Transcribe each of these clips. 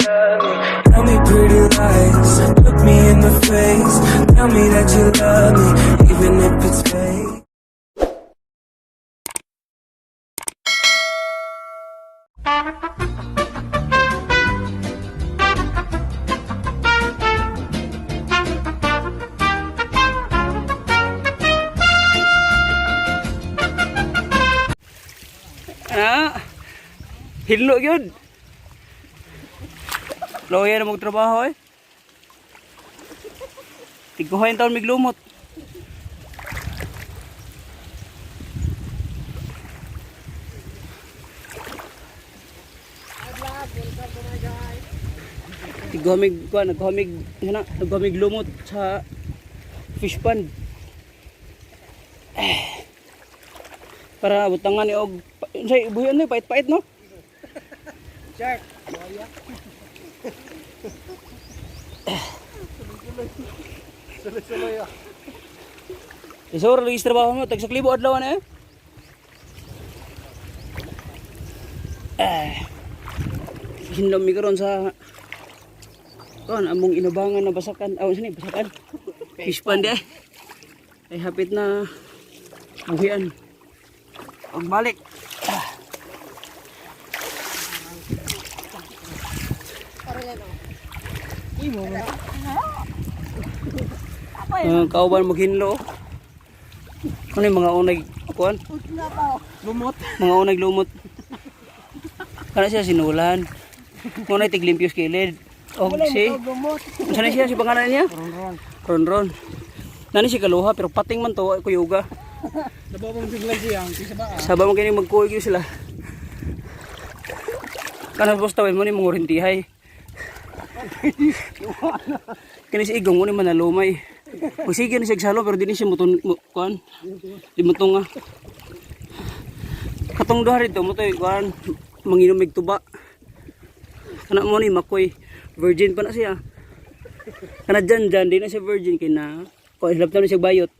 love me. Tell me pretty lies, look me in the face. Tell me that you love me, even if it's fake. Hilo yun. Loya na magtrabaho eh. Tigkuha yung taon miglumot. Nagkuhamig lumot sa fish pond. Para butangan ni og say buyon ni pait-pait no. Shark. Buaya. Suloy-suloy ah. Isor lagi trabaho mo tag sa klibo adlaw na hinlom mi karon sa kon among inubangan na basakan sini basakan fish pond ay hapit na buhian og balik kauban maghinlo ano yung mga unay kuan Lumot. mga unay lumot kana siya sinulan unay tiglimpios kilid og si saan siya si pangalan niya Ron nani si kaluha pero pating man to kuyuga Nababang bigla siya sa baa. sabang mo kini magkuy sila kana basta mo ni mga rintihay kini si igong mo ni manalumay magsige ni siya salo pero di ni siya muton kuan di mutong nga katong duha rito mo to kuan manginom mig tuba kana mo ni makoy virgin pa na siya kana dyan di na siya virgin kina ko hilap na siya bayot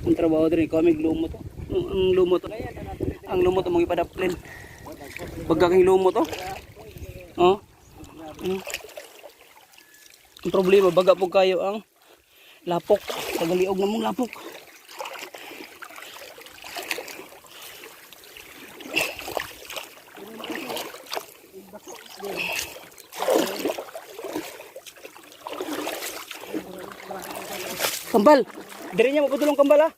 ang trabaho din ko mig lumot ang lumot mo ipadaplin bagga kang lumot oh ang problema baga po kayo ang lapok tagaliog na mong lapok kambal dari niya maputulong kambal ha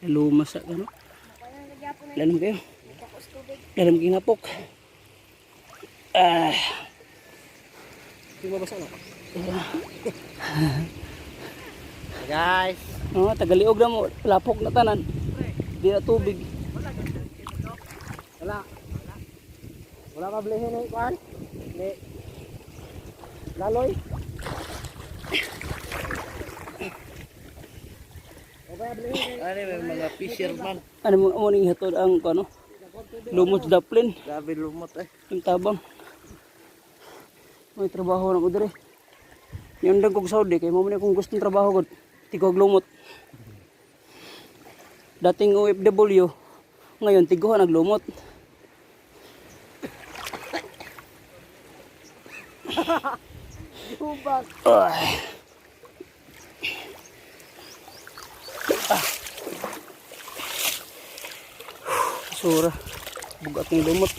lumas sa ano lalim kayo lalim kayo napok Guys. tagaliog na mo lapok na tanan di na tubig Wala ka blihin ng kwan? Hindi. Laloy? Ano may mga fisherman? ano mo ning hatod ang ano lumot daplin Grabe lumot yung tabang may trabaho na ko dire yung dagkog Saudi kay mo man kung gustong trabaho gud tigog lumot dating OFW ngayon tiguhan naglumot Hubag. Sura bugat ng lumot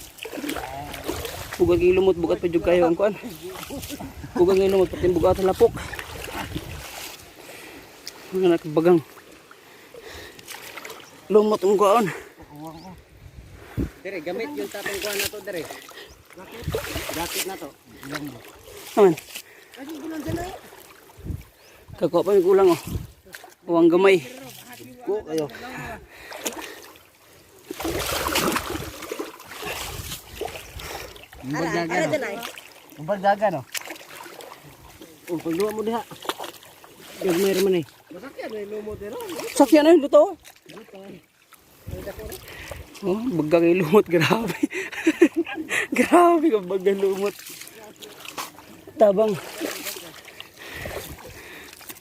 bugat pa jud kayo ang kuan bugat ng lumot pati bugat ang lapok mga nakabagang lumot ang kuan Dire, gamit yung tatong kuha na to, dire. Jacket na to. naman kakuha pa yung kulang uwang gamay Ko kayo. Bagdaga no. Oh, pagluwa mo diha. Yung mayroon man eh. Masakyan na yung lumot dito. sakyan na yung luto oh bagga kay lumot grabe Grabe ka bagang lumot. Tabang.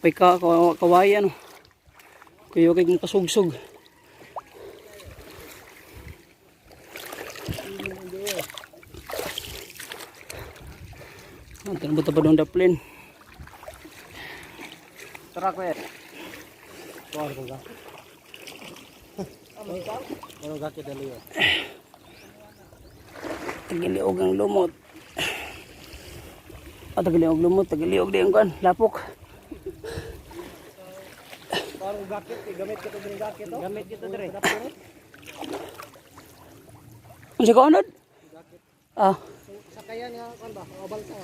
Pay kawayan. Kuya kay kong kasugsog. Antan ba pa doon daplin? Tara ko eh. Tuwar ko ka. Ano ka kidali yun? Tagiliog ang lumot. Tagiliog lumot, tagiliog din kan, lapok. Parang gakit, gamit kita din gakit to. Gamit kita dire. Unsa ka unod? Ah. Sakayan nga kan ba? Abal ka.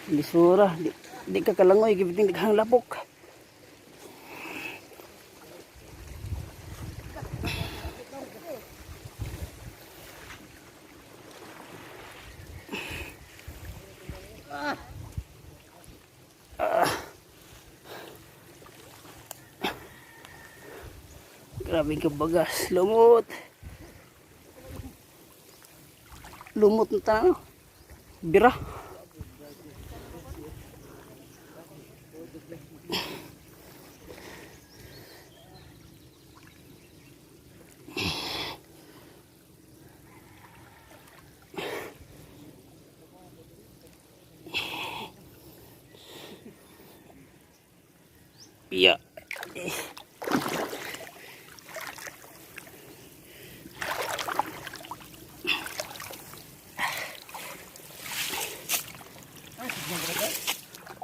Bisura, di ka kalangoy, gibiting dighang lapok. Grabe ka bagas, lumot. Lumot na tayo. Bira. Iya.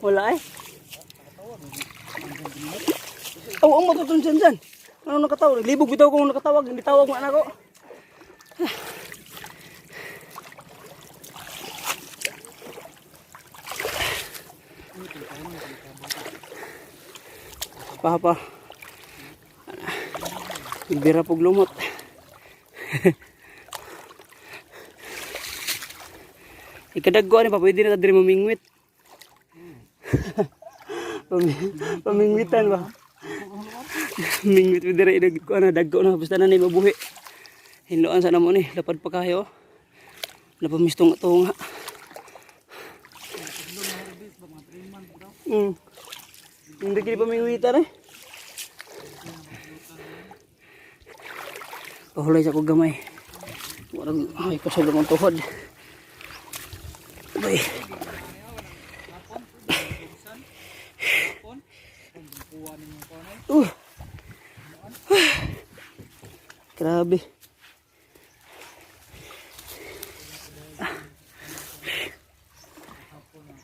Wala eh. Oh, ang matutun dyan. Ano nakatawag? Libog bitaw ko nakatawag. Hindi tawag mo anak ko. Papa. Bira pog lumot. Ikadaggo ni pa pwede na diri mamingwit. Pamingwitan ba? Mingwit diri dagko na dagko na basta na ni mabuhi. Hinloan sana mo ni lapad pa kayo. Napamistong tunga. Hindi kini pamingwitan eh. Pahulay sa ko gamay. Warang ay kusog ang tuhod. Bay. Grabe.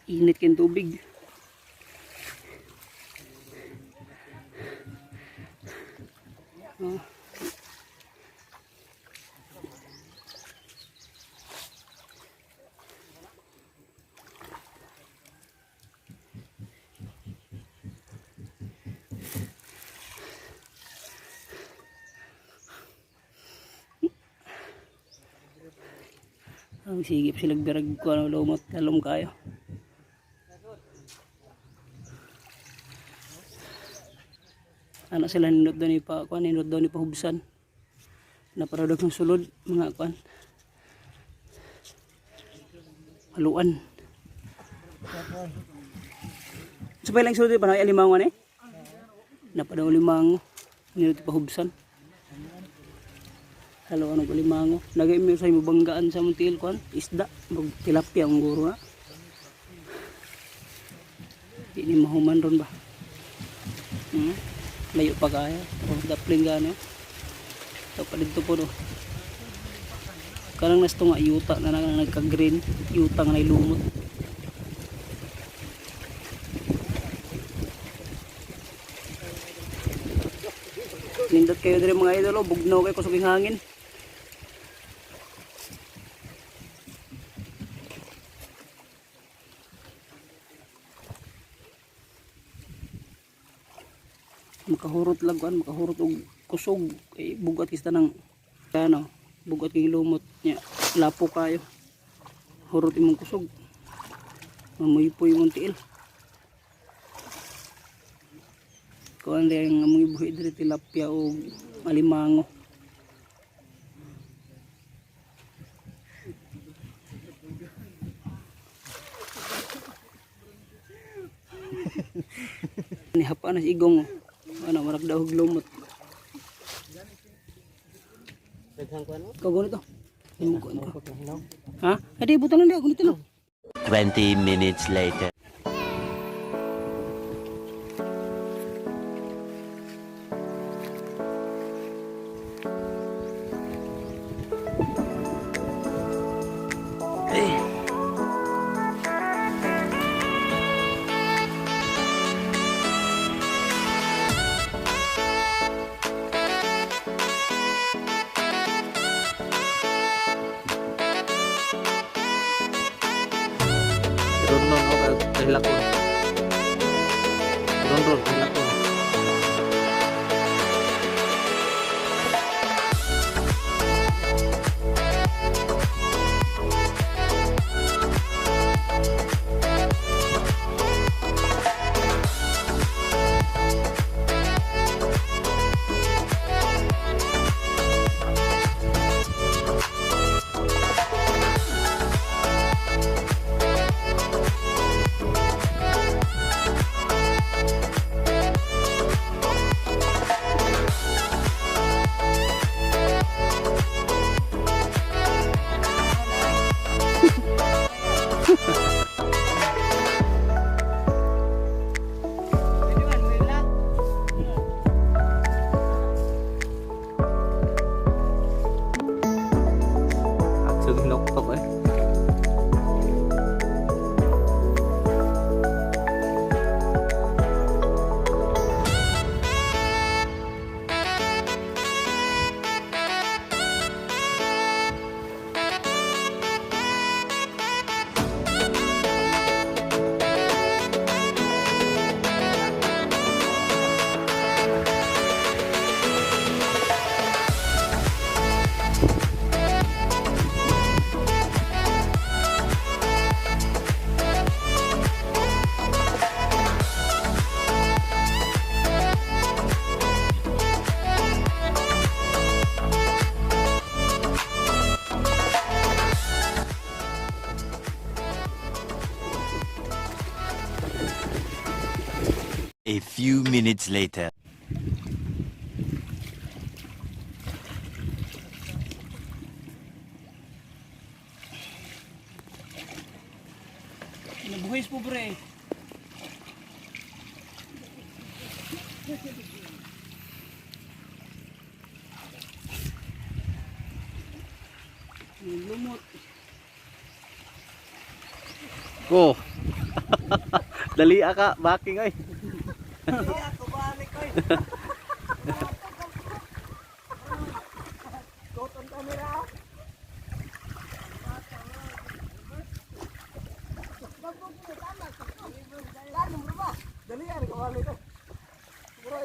Init kin tubig. Ang sigip sila birag ko ng lumot, lalom kayo. Anak sila nindot doon ipa, kuan nindot doon ipahubsan. Naparadog ng sulod, mga kuan. Haluan. Sabay lang sulod pa na alimangon eh. Napadaw limango, nindot ipahubsan. Halo ano ko limango. Nagay mi sa imo banggaan sa muntil kon isda, bag tilapia ang guro na. Di ni mahuman ron ba. Layo pa kaya. O dapling gano. So padito po do. Kanang nasto nga yuta na nagka-green, yuta nga nailumot. Nindot kayo dire mga idolo, bugnaw kay kusog hangin. Makahurot laguan, makahurot og kusog kay bugat kista ng ano, bugat kay lumot nya lapo kayo. Hurot imong kusog. Mamuy po imong tiil. Kuan din ang among ibuhi diri tilapia o alimango. Ni hapa na si igong. Ano marag daw og lumot. Daghang kuan mo. Kago nito. Himugon ko. Pagkahilaw. Ha? Adi butang lang di ako nito lang. 20 minutes later. Ron-ron o kahilakon. Ron-ron kahilakon. Aksyon hinoktok eh. A few minutes later. Nabuhis po pre. Lumot. Oh. Dali ka, backing oy. Ako balik ko. Koton kamera. Dali yan, kawali ko. Bro,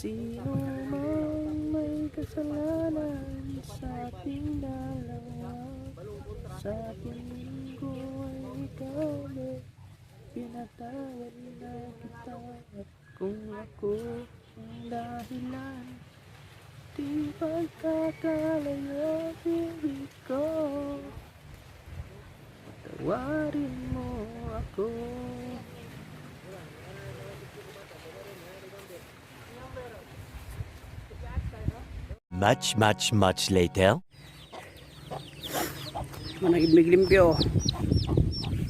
Sino mang may kasalanan sa ating dalawa, sa ating linggo ay ikaw na pinatawad na kita. At kung ako ang dahilan, di pagkakalayo ibig ko, patawarin mo ako. Much later. Managib may glimpyo.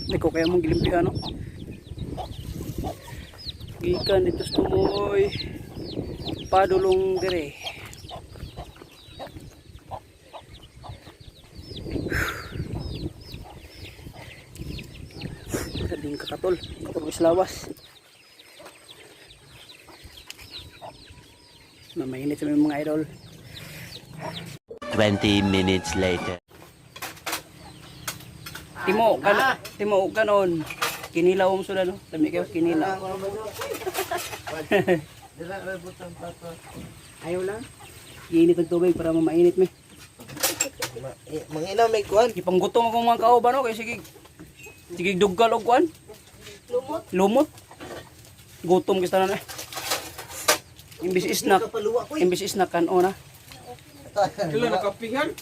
Hindi ko kaya mong glimpyo ano. Gikan dito sa tumoy. Padulong dire. Sabing kakatol. Katol islawas. Mamainit sa mga idol. 20 minutes later. Timo kanon. Kinilaw mo sila no. Dami kayo kinilaw. Ayaw lang. Iinit ang tubig para mamainit mi. Manginaw may kuan. Ipanggutom ako mga kaoba no kay sige duggal og kuan. Lumot. Gutom kita na. Imbis snack. Imbis snack kan ona. Kailan nakapihan?